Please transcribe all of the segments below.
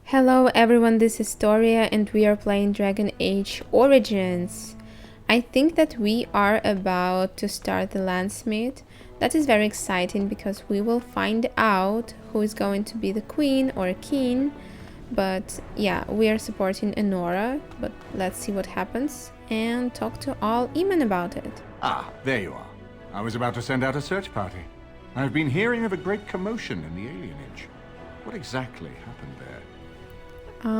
Hello everyone, this is Storia and we are playing Dragon Age Origins. I think that we are about to start the Landsmeet. That is very exciting because we will find out who is going to be the queen or king. But yeah, we are supporting Anora, but let's see what happens and talk to all Eamon about it. Ah, there you are. I was about to send out a search party. I've been hearing of a great commotion in the alienage. What exactly happened there?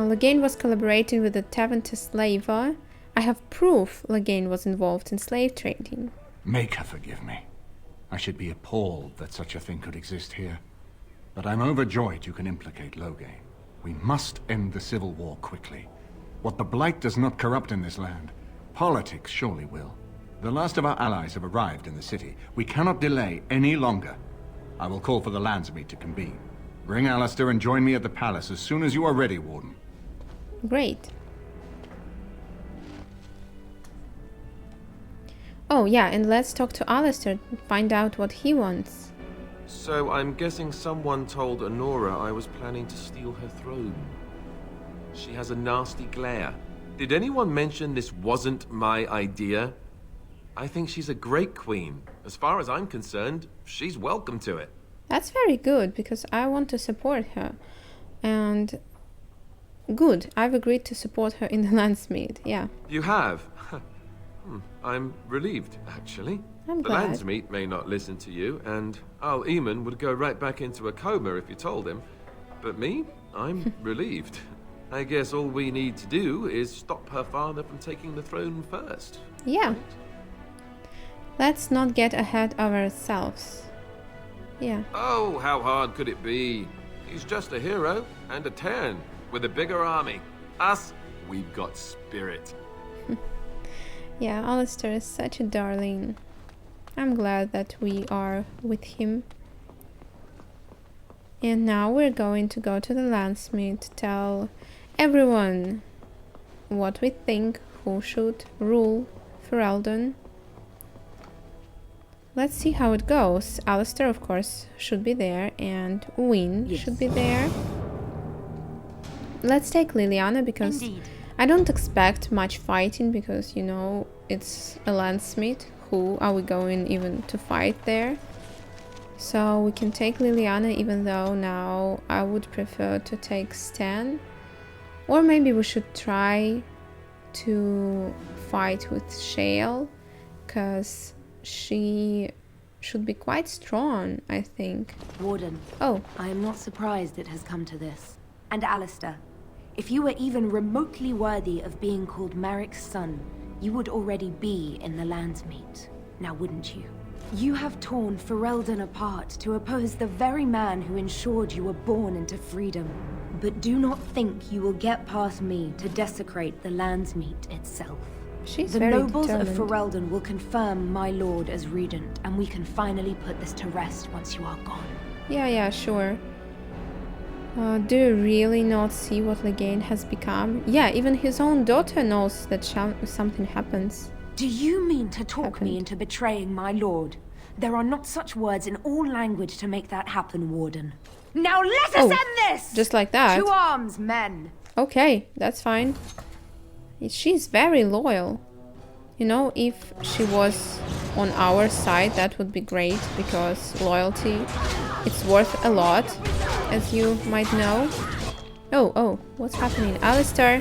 Lagain was collaborating with the Taventa slaver. I have proof Lagain was involved in slave trading. Make her forgive me. I should be appalled that such a thing could exist here. But I'm overjoyed you can implicate Loghain. We must end the civil war quickly. What the Blight does not corrupt in this land, politics surely will. The last of our allies have arrived in the city. We cannot delay any longer. I will call for the Landsmeet to convene. Bring Alistair and join me at the palace as soon as you are ready, Warden. Great. Oh yeah, and let's talk to Alistair and find out what he wants. So I'm guessing someone told Anora I was planning to steal her throne. She has a nasty glare. Did anyone mention this wasn't my idea? I think she's a great queen. As far as I'm concerned, she's welcome to it. That's very good, because I want to support her. And good, I've agreed to support her in the Landsmeet, yeah. You have? I'm relieved, actually. I'm the glad. Landsmeet may not listen to you, and Al Eamon would go right back into a coma if you told him. But me? I'm relieved. I guess all we need to do is stop her father from taking the throne first. Yeah. Right? Let's not get ahead of ourselves. Yeah. Oh, how hard could it be? He's just a hero and a Terran with a bigger army. Us, we've got spirit. Yeah, Alistair is such a darling. I'm glad that we are with him. And now we're going to go to the Landsmeet to tell everyone what we think, who should rule Ferelden. Let's see how it goes. Alistair, of course, should be there, and Wynne should be there. Let's take Liliana, because I don't expect much fighting, because, you know, it's a Landsmeet. Who are we going even to fight there? So we can take Liliana, even though now I would prefer to take Stan. Or maybe we should try to fight with Shale, because she should be quite strong, I think. Warden. Oh. I am not surprised it has come to this. And Alistair, if you were even remotely worthy of being called Marik's son, you would already be in the Landsmeet. Now wouldn't you? You have torn Ferelden apart to oppose the very man who ensured you were born into freedom. But do not think you will get past me to desecrate the Landsmeet itself. She's The very nobles determined. of Ferelden will confirm my lord as regent, and we can finally put this to rest once you are gone. Yeah, sure. Do you really not see what Lagain has become? Yeah, even his own daughter knows that something happens. Do you mean to talk Happened. me into betraying my lord? There are not such words in all language to make that happen, Warden. Now let us end this! Just like that? To arms, men! Okay, that's fine. She's very loyal. You know, if she was on our side, that would be great, because loyalty, it's worth a lot, as you might know. Oh, what's happening? Alistair!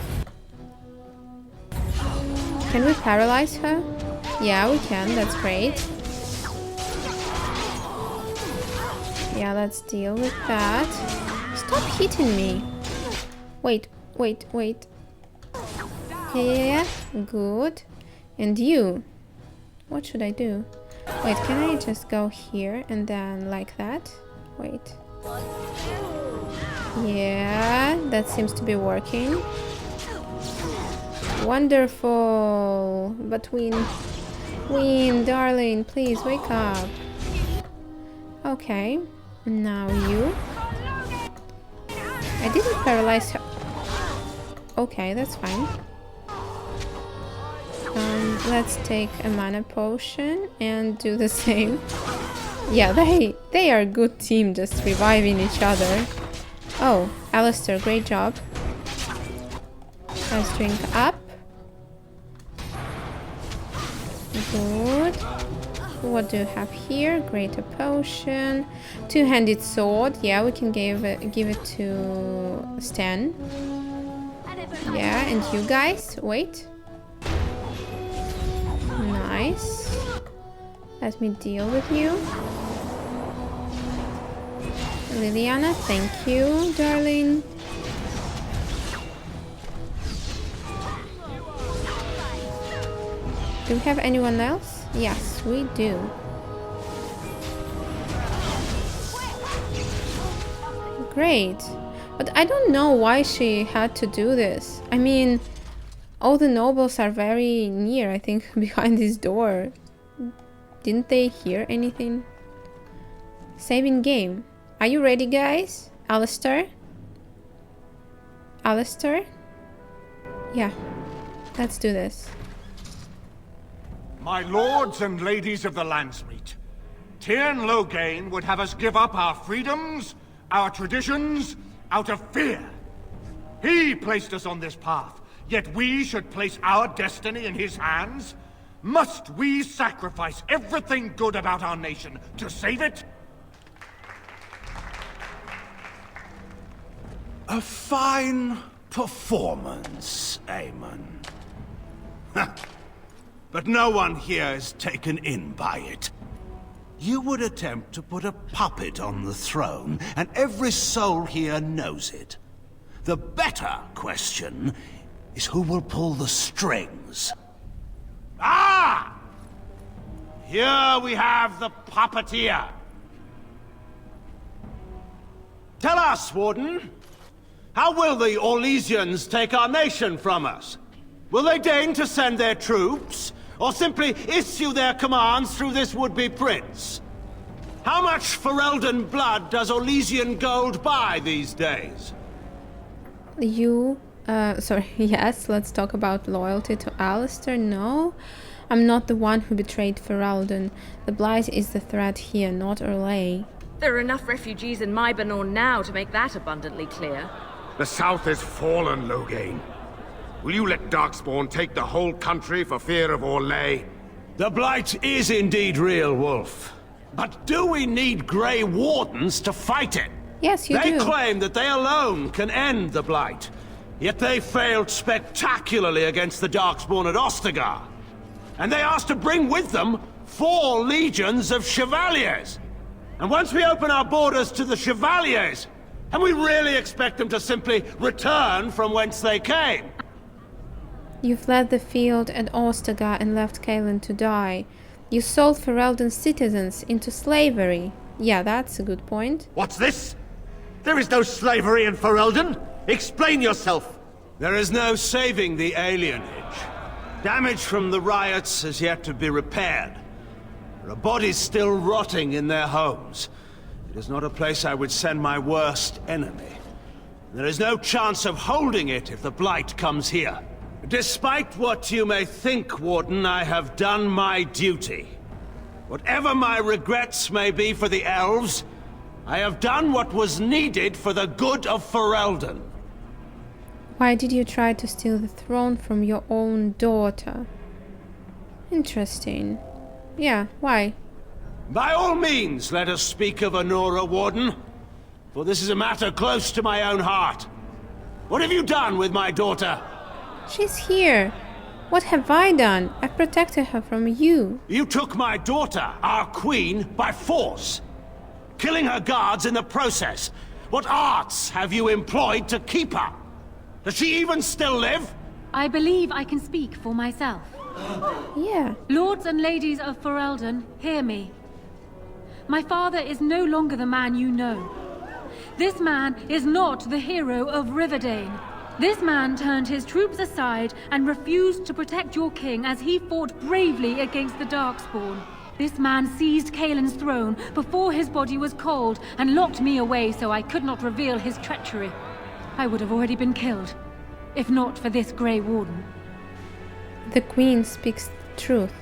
Can we paralyze her? Yeah, we can, that's great. Yeah, let's deal with that. Stop hitting me! Wait. Yeah, good. And you? What should I do? Wait, can I just go here and then like that? Wait. Yeah, that seems to be working. Wonderful. But Wynne, darling, please wake up. Okay, now you. I didn't paralyze her. Okay, that's fine. Let's take a mana potion and do the same. Yeah, they are a good team, just reviving each other. Oh, Alistair, great job. Let's drink up. Good. What do you have here? Greater potion. Two-handed sword. Yeah, we can give it to Stan. Yeah, and you guys, wait. Nice. Let me deal with you. Liliana, thank you, darling. Do we have anyone else? Yes, we do. Great. But I don't know why she had to do this. I mean, all the nobles are very near, I think, behind this door. Didn't they hear anything? Saving game. Are you ready, guys? Alistair? Alistair? Yeah. Let's do this. My lords and ladies of the Landsmeet, Tyrn Loghain would have us give up our freedoms, our traditions, out of fear. He placed us on this path, yet we should place our destiny in his hands? Must we sacrifice everything good about our nation to save it? A fine performance, Aemon. But no one here is taken in by it. You would attempt to put a puppet on the throne, and every soul here knows it. The better question is who will pull the strings. Ah! Here we have the puppeteer. Tell us, Warden, how will the Orlesians take our nation from us? Will they deign to send their troops, or simply issue their commands through this would-be prince? How much Ferelden blood does Orlesian gold buy these days? Sorry, yes, let's talk about loyalty to Alistair. No, I'm not the one who betrayed Ferelden. The Blight is the threat here, not Orlais. There are enough refugees in Mybanor now to make that abundantly clear. The South is fallen, Loghain. Will you let Darkspawn take the whole country for fear of Orlais? The Blight is indeed real, Wolf. But do we need Grey Wardens to fight it? Yes, you do. They claim that they alone can end the Blight. Yet they failed spectacularly against the Darkspawn at Ostagar. And they asked to bring with them 4 legions of Chevaliers. And once we open our borders to the Chevaliers, can we really expect them to simply return from whence they came? You fled the field at Ostagar and left Kaelin to die. You sold Ferelden's citizens into slavery. Yeah, that's a good point. What's this? There is no slavery in Ferelden! Explain yourself! There is no saving the alienage. Damage from the riots has yet to be repaired. There are bodies still rotting in their homes. It is not a place I would send my worst enemy. There is no chance of holding it if the Blight comes here. Despite what you may think, Warden, I have done my duty. Whatever my regrets may be for the elves, I have done what was needed for the good of Ferelden. Why did you try to steal the throne from your own daughter? Interesting. Yeah, why? By all means, let us speak of Anora, Warden. For this is a matter close to my own heart. What have you done with my daughter? She's here. What have I done? I protected her from you. You took my daughter, our queen, by force, killing her guards in the process. What arts have you employed to keep her? Does she even still live? I believe I can speak for myself. Yeah. Lords and ladies of Ferelden, hear me. My father is no longer the man you know. This man is not the hero of Riverdane. This man turned his troops aside and refused to protect your king as he fought bravely against the Darkspawn. This man seized Kaelin's throne before his body was cold and locked me away so I could not reveal his treachery. I would have already been killed, if not for this Grey Warden. The Queen speaks the truth.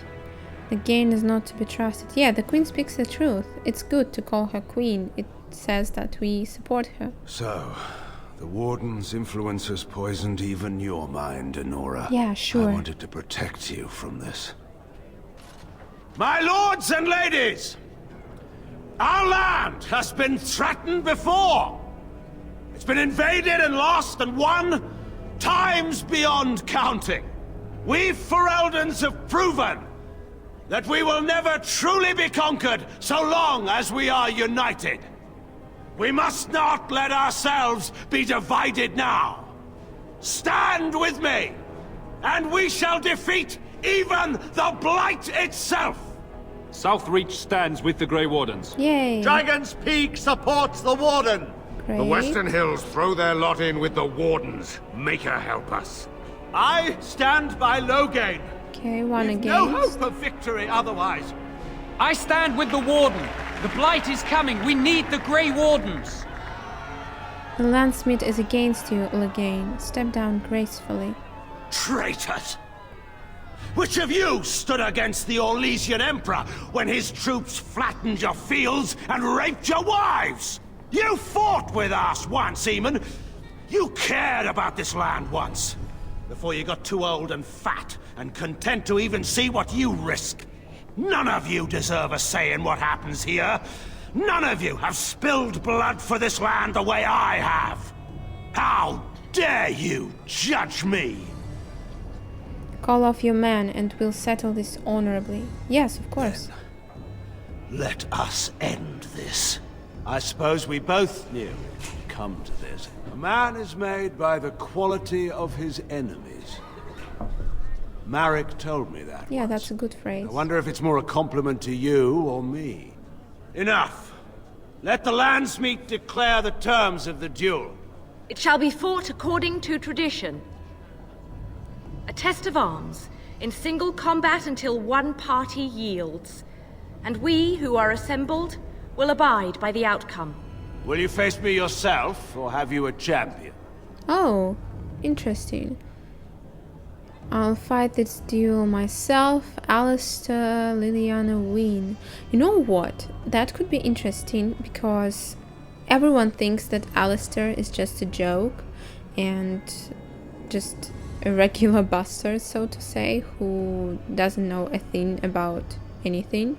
The gain is not to be trusted. Yeah, the queen speaks the truth. It's good to call her queen. It says that we support her. So, the Warden's influence has poisoned even your mind, Anora. Yeah, sure. I wanted to protect you from this. My lords and ladies! Our land has been threatened before! It's been invaded and lost and won times beyond counting. We Fereldens have proven that we will never truly be conquered so long as we are united. We must not let ourselves be divided now. Stand with me, and we shall defeat even the Blight itself! Southreach stands with the Grey Wardens. Yay! Dragon's Peak supports the Warden! Great. The Western Hills throw their lot in with the Wardens. Make her help us. I stand by Loghain. Okay, one We've again. no hope of victory otherwise. I stand with the Warden. The Blight is coming. We need the Grey Wardens. The Landsmeet is against you, Loghain. Step down gracefully. Traitors! Which of you stood against the Orlesian Emperor when his troops flattened your fields and raped your wives? You fought with us once, Eamon. You cared about this land once. Before you got too old and fat and content to even see what you risk. None of you deserve a say in what happens here. None of you have spilled blood for this land the way I have. How dare you judge me? Call off your men and we'll settle this honorably. Yes, of course. Let us end this. I suppose we both knew it would come to this. A man is made by the quality of his enemies. Marek told me that Yeah, once. that's a good phrase. I wonder if it's more a compliment to you or me. Enough. Let the Landsmeet declare the terms of the duel. It shall be fought according to tradition. A test of arms, in single combat until one party yields. And we, who are assembled, will abide by the outcome. Will you face me yourself, or have you a champion? Oh, interesting. I'll fight this duel myself, Alistair, Liliana, Wynne. You know what? That could be interesting because everyone thinks that Alistair is just a joke and just a regular bastard, so to say, who doesn't know a thing about anything.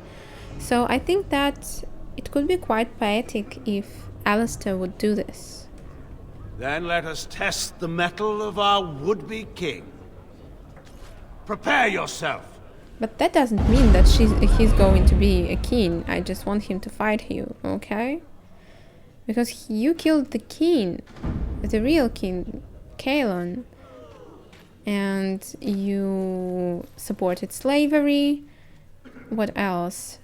So I think that it could be quite poetic if Alistair would do this. Then let us test the mettle of our would-be king. Prepare yourself. But that doesn't mean that he's going to be a king. I just want him to fight you, okay? Because you killed the king, the real king, Kalon. And you supported slavery. What else?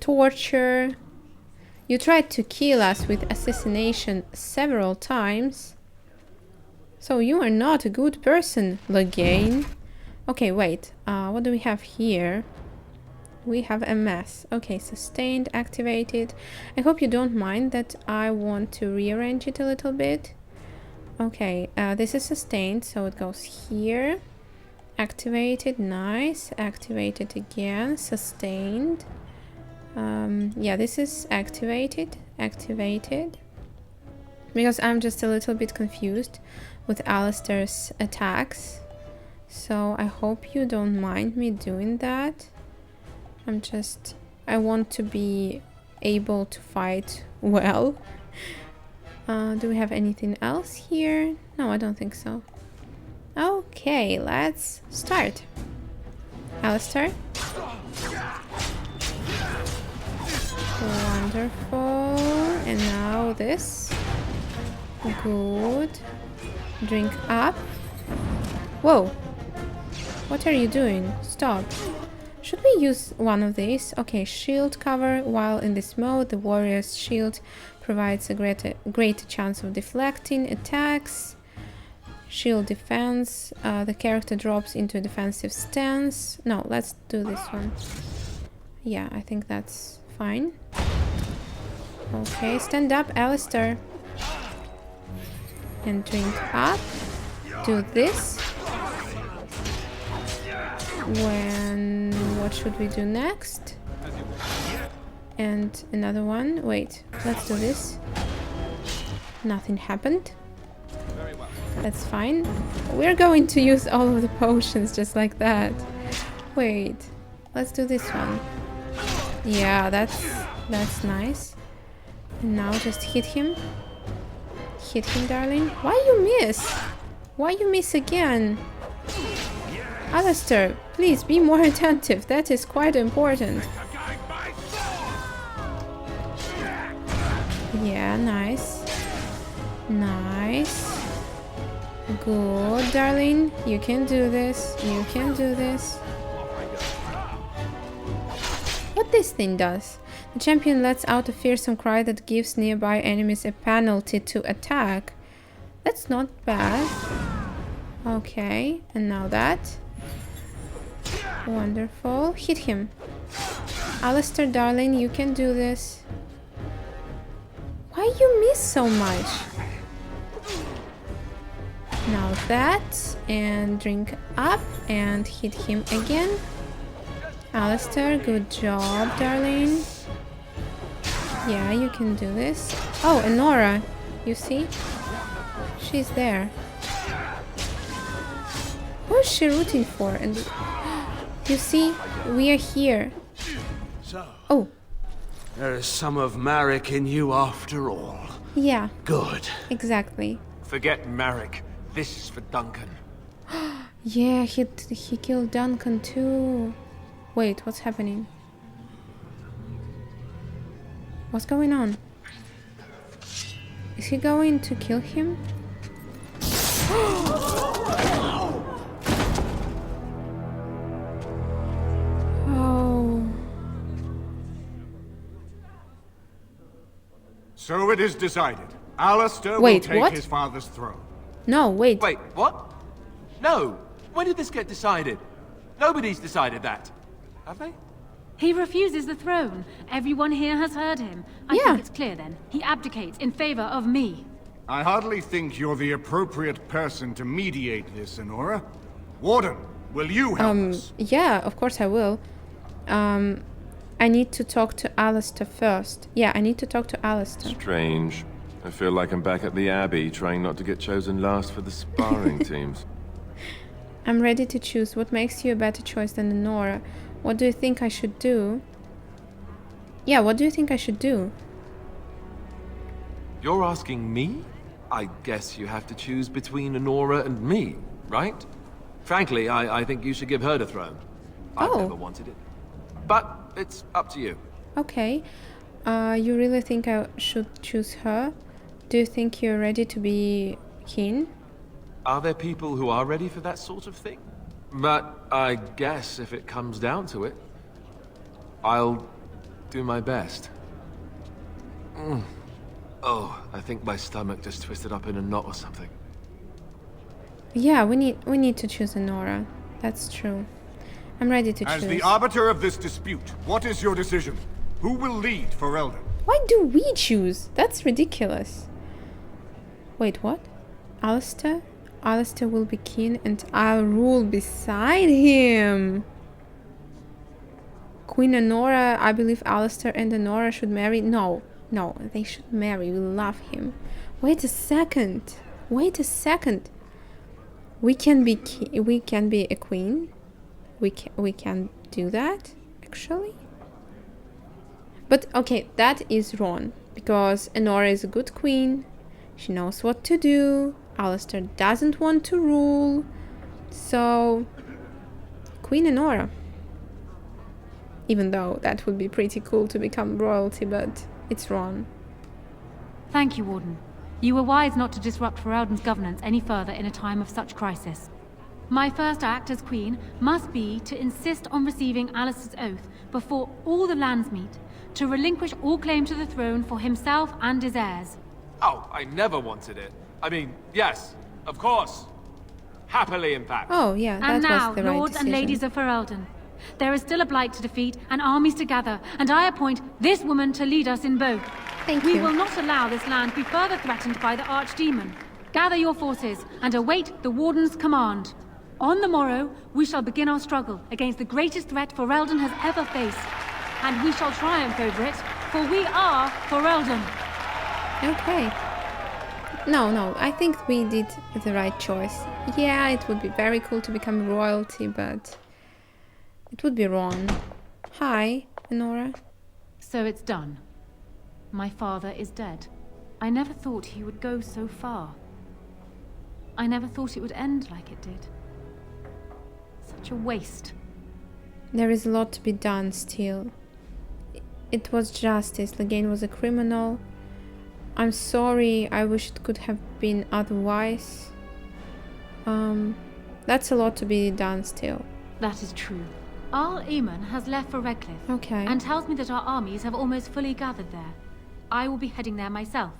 Torture. You tried to kill us with assassination several times. So you are not a good person, Loghain. Okay, wait. What do we have here? We have a mess. Okay, sustained, activated. I hope you don't mind that I want to rearrange it a little bit. Okay, this is sustained, so it goes here. Activated, nice. Activated again, sustained. Yeah, this is activated. Because I'm just a little bit confused with Alistair's attacks. So I hope you don't mind me doing that. I want to be able to fight well. Do we have anything else here? No, I don't think so. Okay, let's start. Alistair. Wonderful. And now this. Good. Drink up. Whoa. What are you doing? Stop. Should we use one of these? Okay, shield cover. While in this mode, the warrior's shield provides a greater chance of deflecting attacks. Shield defense. The character drops into a defensive stance. No, let's do this one. Yeah, I think that's fine. Okay, stand up, Alistair. And drink up. Do this. what should we do next? And another one. Wait, let's do this. Nothing happened. That's fine. We're going to use all of the potions just like that. Wait, let's do this one. Yeah, that's nice. And now just hit him. Hit him, darling. Why you miss? Why you miss again? Alistair, please be more attentive. That is quite important. Yeah, nice. Nice. Good, darling. You can do this. You can do this. What this thing does? The champion lets out a fearsome cry that gives nearby enemies a penalty to attack. That's not bad. Okay, and now that. Wonderful. Hit him. Alistair, darling, you can do this. Why you miss so much? Now that, and drink up, and hit him again. Alistair, good job, darling. Yeah, you can do this. Oh, Anora, you see? She's there. Who is she rooting for? And you see, we are here. So, oh, there is some of Marek in you after all. Yeah. Good. Exactly. Forget Marek. This is for Duncan. Yeah, he killed Duncan too. Wait, what's happening? What's going on? Is he going to kill him? Oh. So it is decided. Alistair Wait, will take what? his father's throne. No, wait. Wait, what? No. When did this get decided? Nobody's decided that. Have they? He refuses the throne. Everyone here has heard him. I think it's clear then. He abdicates in favor of me. I hardly think you're the appropriate person to mediate this, Anora. Warden, will you help us? Yeah, of course I will. I need to talk to Alistair first. Yeah, I need to talk to Alistair. Strange. I feel like I'm back at the Abbey, trying not to get chosen last for the sparring teams. I'm ready to choose. What makes you a better choice than Anora? What do you think I should do? Yeah, what do you think I should do? You're asking me? I guess you have to choose between Anora and me, right? Frankly, I think you should give her the throne. I've never wanted it. But it's up to you. Okay. You really think I should choose her? Do you think you're ready to be king? Are there people who are ready for that sort of thing? But I guess if it comes down to it, I'll do my best. Oh, I think my stomach just twisted up in a knot or something. Yeah, we need to choose Anora. That's true. I'm ready to choose. As the arbiter of this dispute, what is your decision? Who will lead Ferelden? Why do we choose? That's ridiculous. Wait, what? Alistair? Alistair will be king and I'll rule beside him. Queen Anora, I believe Alistair and Anora should marry. No, they should marry. We love him. Wait a second. Wait a second. We can be a queen. We can do that, actually. But okay, that is wrong because Anora is a good queen. She knows what to do. Alistair doesn't want to rule. So, Queen Anora. Even though that would be pretty cool to become royalty, but it's wrong. Thank you, Warden. You were wise not to disrupt Ferelden's governance any further in a time of such crisis. My first act as Queen must be to insist on receiving Alistair's oath before all the Landsmeet, to relinquish all claim to the throne for himself and his heirs. Oh, I never wanted it. I mean, yes, of course. Happily, in fact. Oh, yeah, that and now, was the right lords decision. and ladies of Ferelden, there is still a blight to defeat and armies to gather, and I appoint this woman to lead us in both. Thank We you. will not allow this land to be further threatened by the archdemon. Gather your forces and await the Warden's command. On the morrow, we shall begin our struggle against the greatest threat Ferelden has ever faced. And we shall triumph over it, for we are Ferelden. Okay. No, I think we did the right choice. Yeah, it would be very cool to become royalty, but it would be wrong. Hi, Anora. So it's done. My father is dead. I never thought he would go so far. I never thought it would end like it did. Such a waste. There is a lot to be done still. It was justice. Loghain was a criminal. I'm sorry. I wish it could have been otherwise. That's a lot to be done still. That is true. Arl Eamon has left for Redcliffe. Okay. And tells me that our armies have almost fully gathered there. I will be heading there myself.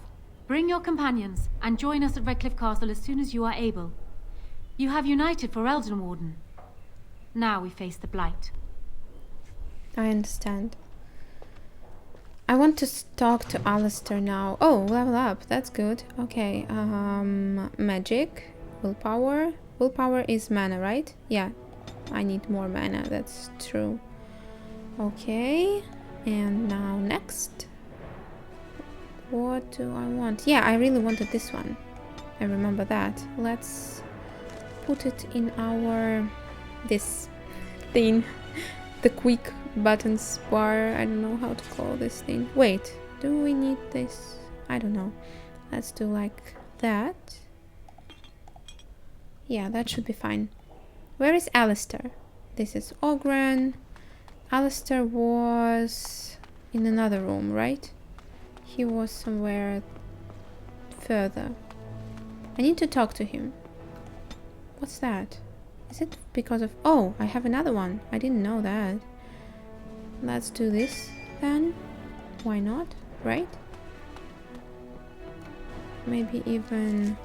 Bring your companions and join us at Redcliffe Castle as soon as you are able. You have united Ferelden, Warden. Now we face the Blight. I understand. I want to talk to Alistair now. Oh, level up. That's good. Okay. Magic. Willpower. Willpower is mana, right? Yeah. I need more mana. That's true. Okay. And now next. What do I want? Yeah, I really wanted this one. I remember that. Let's put it in our... this thing. The quick buttons bar. I don't know how to call this thing. Wait, do we need this? I don't know. Let's do like that. Yeah, that should be fine. Where is Alistair? This is Ogren. Alistair was in another room, right? He was somewhere further. I need to talk to him. What's that? Is it because of... Oh, I have another one. I didn't know that. Let's do this then. Why not, right? Maybe even...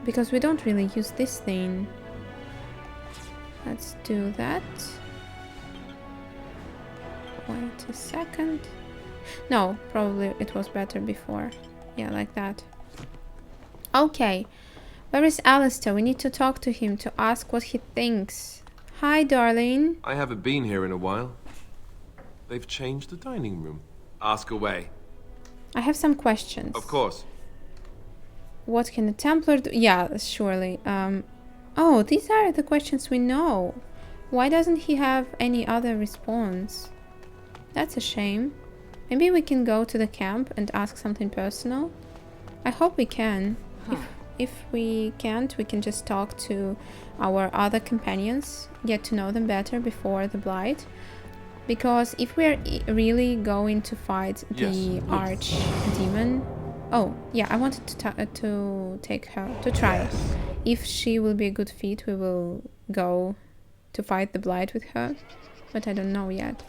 because we don't really use this thing. Let's do that. Wait a second. No, probably it was better before. Yeah, like that. Okay. Where is Alistair? We need to talk to him to ask what he thinks. Hi, darling. I haven't been here in a while. They've changed the dining room. Ask away. I have some questions. Of course. What can a Templar do? Yeah, surely. Oh, these are the questions we know. Why doesn't he have any other response? That's a shame. Maybe we can go to the camp and ask something personal. I hope we can. If we can't, we can just talk to our other companions, get to know them better before the Blight. Because if we're really going to fight the archdemon... Oh, yeah, I wanted to take her to try. If she will be a good fit, we will go to fight the Blight with her. But I don't know yet.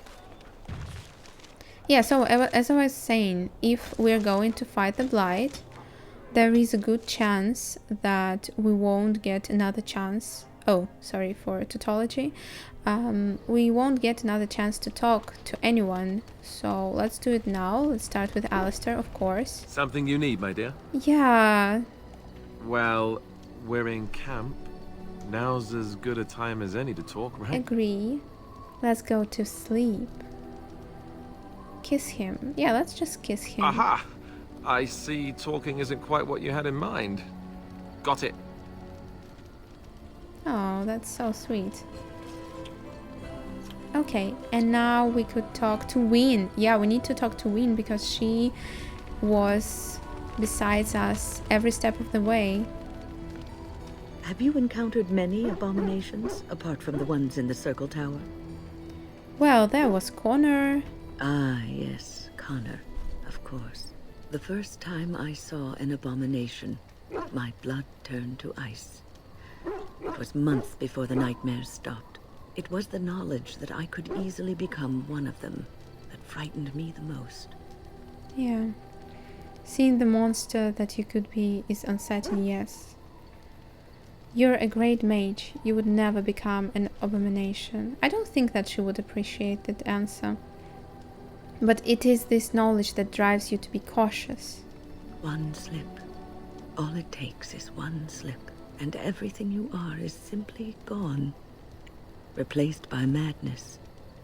Yeah, so as I was saying, if we're going to fight the Blight, there is a good chance that we won't get another chance. Oh, sorry for tautology. We won't get another chance to talk to anyone. So let's do it now. Let's start with Alistair, of course. Something you need, my dear? Yeah. Well, we're in camp. Now's as good a time as any to talk, right? Agree. Let's go to sleep. Kiss him. Yeah, let's just kiss him. Aha! I see talking isn't quite what you had in mind. Got it. Oh, that's so sweet. Okay, and now we could talk to Wynne. Yeah, we need to talk to Wynne because she was besides us every step of the way. Have you encountered many abominations, apart from the ones in the Circle Tower? Well, there was Connor. Ah, yes, Connor, of course. The first time I saw an abomination, my blood turned to ice. It was months before the nightmares stopped. It was the knowledge that I could easily become one of them that frightened me the most. Yeah. Seeing the monster that you could be is unsettling, yes. You're a great mage. You would never become an abomination. I don't think that she would appreciate that answer. But it is this knowledge that drives you to be cautious. One slip. All it takes is one slip. and everything you are is simply gone. Replaced by madness.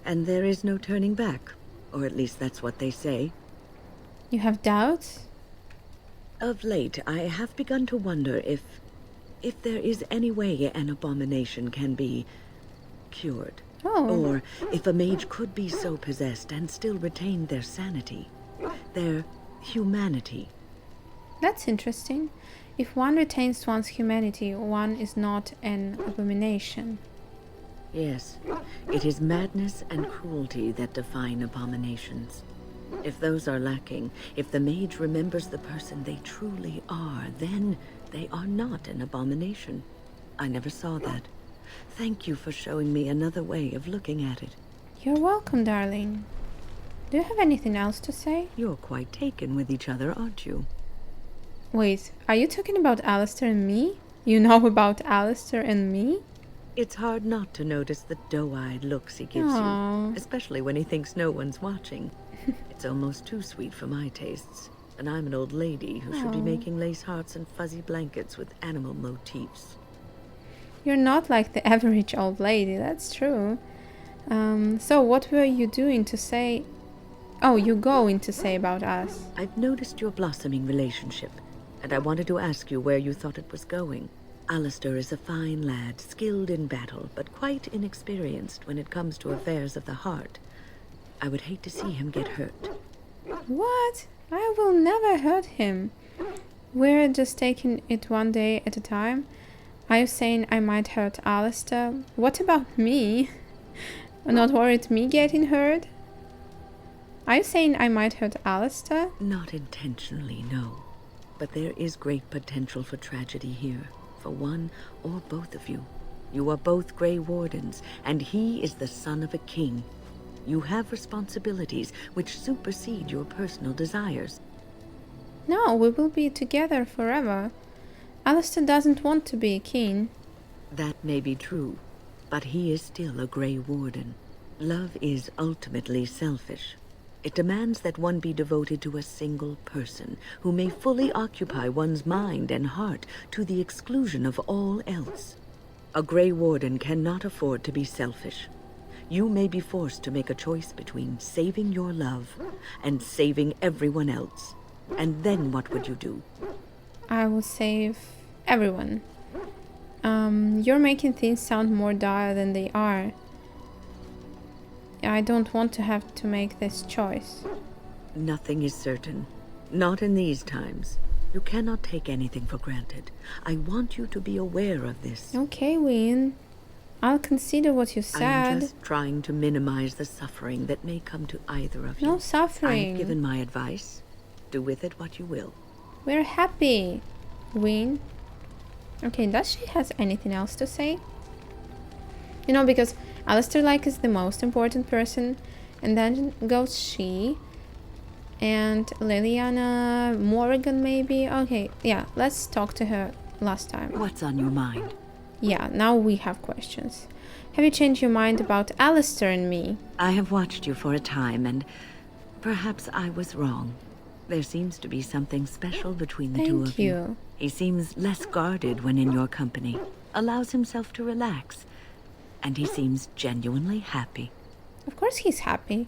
And there is no turning back, or at least that's what they say. You have doubts? Of late, I have begun to wonder if there is any way an abomination can be cured. Oh. Or if a mage could be so possessed and still retain their sanity, their humanity. That's interesting. If one retains one's humanity, one is not an abomination. Yes, it is madness and cruelty that define abominations. If those are lacking, if the mage remembers the person they truly are, then they are not an abomination. I never saw that. Thank you for showing me another way of looking at it. You're welcome, darling. Do you have anything else to say? You're quite taken with each other, aren't you? Wait, are you talking about Alistair and me? You know about Alistair and me? It's hard not to notice the doe-eyed looks he gives you, especially when he thinks no one's watching. It's almost too sweet for my tastes, and I'm an old lady who should be making lace hearts and fuzzy blankets with animal motifs. You're not like the average old lady, that's true. So what were you doing to say... Oh, you're going to say about us. I've noticed your blossoming relationship, and I wanted to ask you where you thought it was going. Alistair is a fine lad, skilled in battle, but quite inexperienced when it comes to affairs of the heart. I would hate to see him get hurt. What? I will never hurt him. We're just taking it one day at a time. Are you saying I might hurt Alistair? What about me? Not worried me getting hurt? Are you saying I might hurt Alistair? Not intentionally, no. But there is great potential for tragedy here, for one or both of you. You are both Grey Wardens, and he is the son of a king. You have responsibilities which supersede your personal desires. No, we will be together forever. Alistair doesn't want to be a king. That may be true, but he is still a Grey Warden. Love is ultimately selfish. It demands that one be devoted to a single person, who may fully occupy one's mind and heart to the exclusion of all else. A Grey Warden cannot afford to be selfish. You may be forced to make a choice between saving your love and saving everyone else. And then what would you do? I will save everyone. You're making things sound more dire than they are. I don't want to have to make this choice. Nothing is certain. Not in these times. You cannot take anything for granted. I want you to be aware of this. Okay, Wynne. I'll consider what you said. I'm just trying to minimize the suffering that may come to either of you. No suffering. I've given my advice. Do with it what you will. We're happy, Wynne. Okay, does she has anything else to say? You know, because Alistair is the most important person, and then goes she, and Liliana, Morrigan maybe. Okay, yeah, let's talk to her last time. What's on your mind? Yeah, now we have questions. Have you changed your mind about Alistair and me? I have watched you for a time, and perhaps I was wrong. There seems to be something special between the two of you. He seems less guarded when in your company, allows himself to relax, and he seems genuinely happy. Of course he's happy.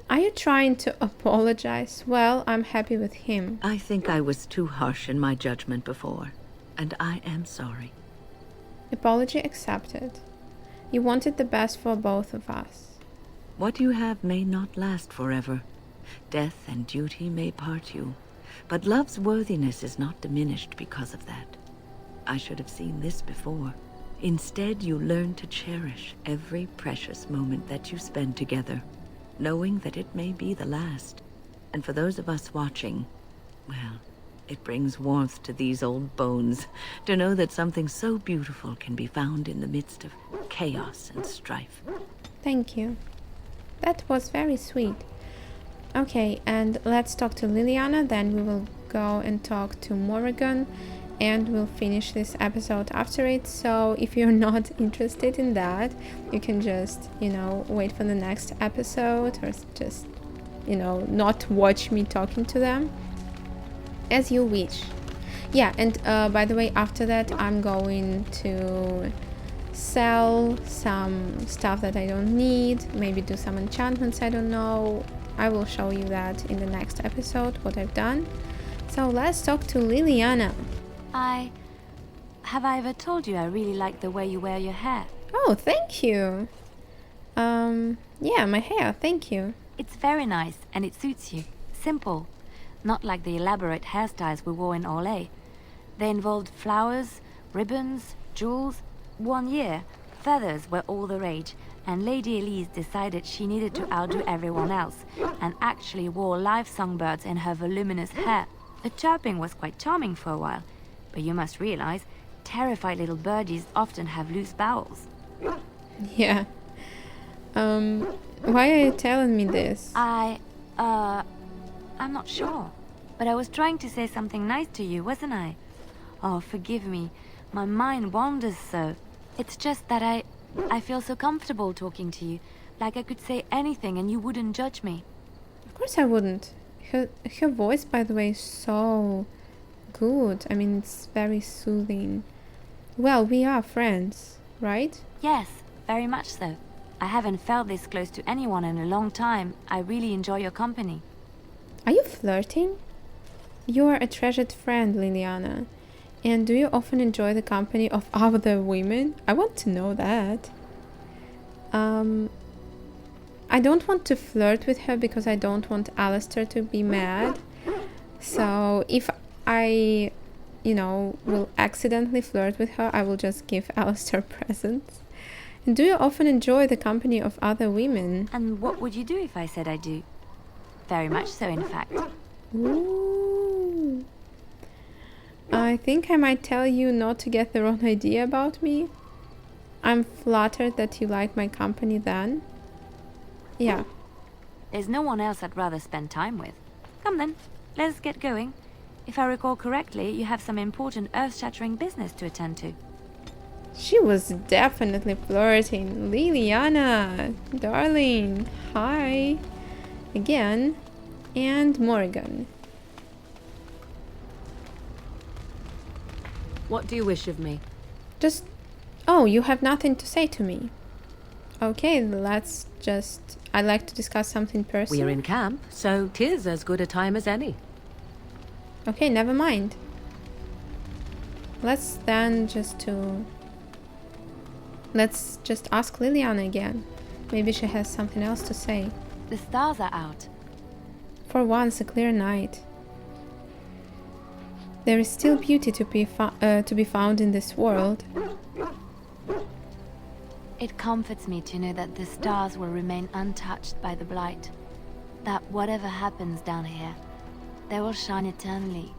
Are you trying to apologize? Well, I'm happy with him. I think I was too harsh in my judgment before, and I am sorry. Apology accepted. You wanted the best for both of us. What you have may not last forever. Death and duty may part you, but love's worthiness is not diminished because of that. I should have seen this before. Instead, you learn to cherish every precious moment that you spend together, knowing that it may be the last. And for those of us watching, well, it brings warmth to these old bones to know that something so beautiful can be found in the midst of chaos and strife. Thank you. That was very sweet. Okay, and let's talk to Liliana, then we will go and talk to Morrigan, and we'll finish this episode after it. So if you're not interested in that, you can just, wait for the next episode, or just, not watch me talking to them. As you wish. Yeah, and by the way, after that I'm going to sell some stuff that I don't need, maybe do some enchantments, I don't know. I will show you that in the next episode, what I've done. So let's talk to Liliana. Have I ever told you I really like the way you wear your hair? Oh, thank you. Yeah, my hair, thank you. It's very nice, and it suits you. Simple. Not like the elaborate hairstyles we wore in Orlais. They involved flowers, ribbons, jewels. One year, feathers were all the rage, and Lady Elise decided she needed to outdo everyone else, and actually wore live songbirds in her voluminous hair. The chirping was quite charming for a while, but you must realize, terrified little birdies often have loose bowels. Yeah. Why are you telling me this? I'm not sure. But I was trying to say something nice to you, wasn't I? Oh, forgive me. My mind wanders so. It's just that I feel so comfortable talking to you. Like I could say anything and you wouldn't judge me. Of course I wouldn't. Her voice, by the way, is so good. I mean, it's very soothing. Well, we are friends, right? Yes, very much so. I haven't felt this close to anyone in a long time. I really enjoy your company. Are you flirting? You are a treasured friend, Liliana. And do you often enjoy the company of other women? I want to know that. I don't want to flirt with her because I don't want Alistair to be mad. So if I, will accidentally flirt with her, I will just give Alistair presents. And do you often enjoy the company of other women? And what would you do if I said I do? Very much so, in fact. Ooh. I think I might tell you not to get the wrong idea about me. I'm flattered that you like my company then. Yeah. There's no one else I'd rather spend time with. Come then, let's get going. If I recall correctly, you have some important earth-shattering business to attend to. She was definitely flirting. Liliana, darling, hi. Again. And Morgan. What do you wish of me? Just... Oh, you have nothing to say to me. Okay, I'd like to discuss something personal. We're in camp, so 'tis as good a time as any. Okay, never mind. Let's just ask Liliana again. Maybe she has something else to say. The stars are out. For once, a clear night. There is still beauty to be found in this world. It comforts me to know that the stars will remain untouched by the blight. That whatever happens down here, they will shine eternally.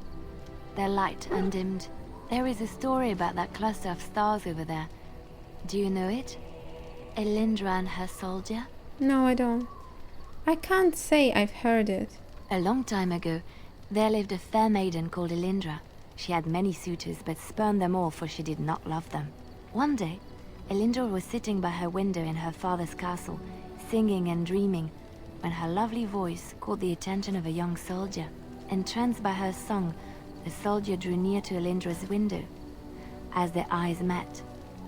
Their light undimmed. There is a story about that cluster of stars over there. Do you know it? Elindra and her soldier? No, I don't. I can't say I've heard it. A long time ago, there lived a fair maiden called Elindra. She had many suitors, but spurned them all, for she did not love them. One day, Elindra was sitting by her window in her father's castle, singing and dreaming, when her lovely voice caught the attention of a young soldier. Entranced by her song, the soldier drew near to Elindra's window. As their eyes met,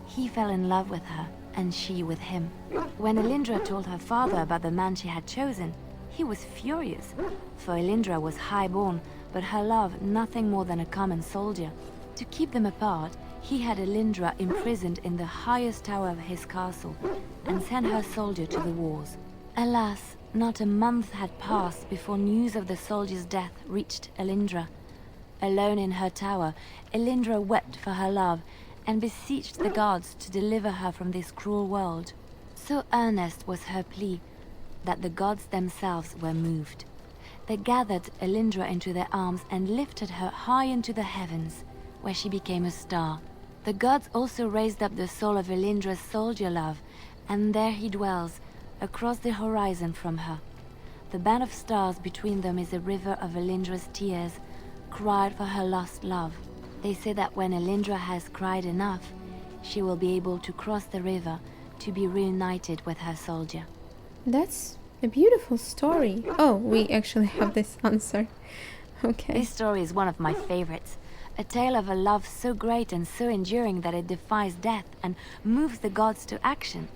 he fell in love with her, and she with him. When Elindra told her father about the man she had chosen, he was furious, for Elindra was high-born, but her love nothing more than a common soldier. To keep them apart, he had Elindra imprisoned in the highest tower of his castle, and sent her soldier to the wars. Alas, not a month had passed before news of the soldier's death reached Elindra. Alone in her tower, Elindra wept for her love, and beseeched the gods to deliver her from this cruel world. So earnest was her plea that the gods themselves were moved. They gathered Elindra into their arms and lifted her high into the heavens, where she became a star. The gods also raised up the soul of Elindra's soldier love, and there he dwells, across the horizon from her. The band of stars between them is a river of Elindra's tears, cried for her lost love. They say that when Elindra has cried enough, she will be able to cross the river to be reunited with her soldier. That's a beautiful story. Oh, we actually have this answer. Okay. This story is one of my favorites. A tale of a love so great and so enduring that it defies death and moves the gods to action.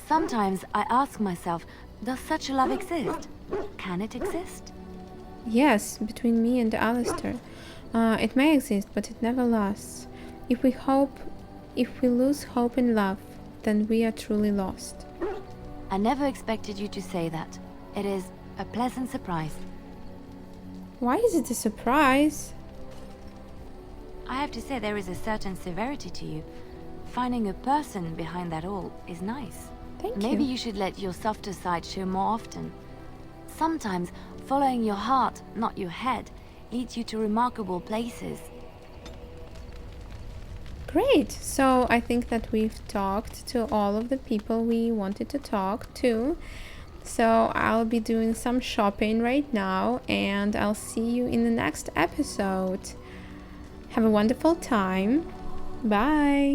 Sometimes I ask myself, does such a love exist? Can it exist? Yes, between me and Alistair. It may exist, but it never lasts. If we lose hope in love, then we are truly lost. I never expected you to say that. It is a pleasant surprise. Why is it a surprise? I have to say there is a certain severity to you. Finding a person behind that all is nice. Maybe you should let your softer side show more often. Sometimes following your heart, not your head, leads you to remarkable places. Great! So I think that we've talked to all of the people we wanted to talk to. So I'll be doing some shopping right now, and I'll see you in the next episode. Have a wonderful time. Bye!